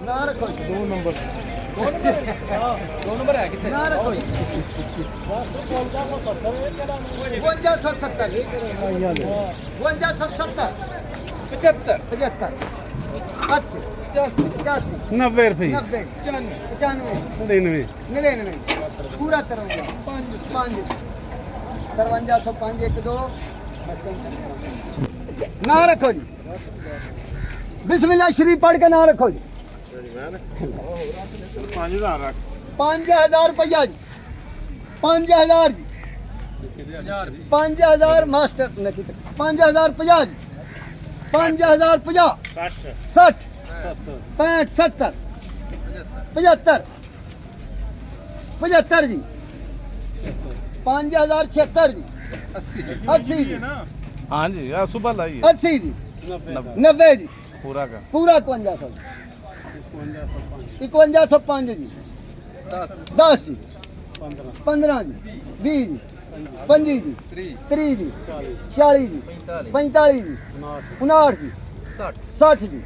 ਨਾ ਰੱਖੋ 2 number 2 number ਹੈ ਕਿੱਥੇ ਨਾ ਰੱਖੋ 5270 5270 75 75 80 85 90 ਰੁਪਏ 90 95 99 99 पूरा तरंगा 5 5305 1 2 ना रखो जी बिस्मिल्लाह शरीफ पढ़ के ना रखो जी 5000 ਰੱਖ 5000 रुपया जी 5000 जी 5000 मास्टर ने 5050 जी 5050 60 65 70 75 75 जी 5076 जी 80 जी हाँ जी आ सुबह लाइए 80 जी 90 जी पूरा का पूरा 5100 5105 जी 10 जी 15 जी 20 जी 25 जी 30 जी 40 जी 45 जी 59 जी 60 जी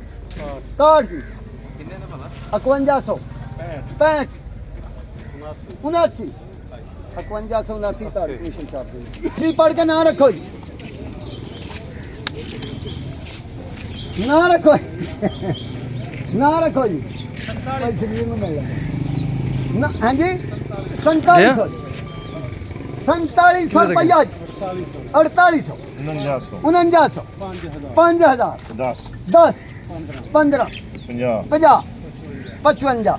61 जी 5100 65 79 5179 पढ़ के ना रखो जी ना रखो ना रखो जी हाँ जी 4700 4700 रुपया जी 4800 4900 5000 10 15 50 55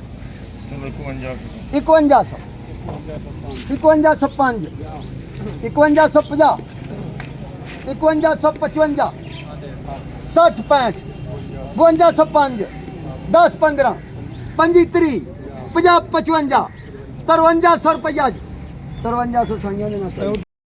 5100 5105 5150 5155 60 65 5205 10 15 25 50 55 5300 रुपया 5300 साइयां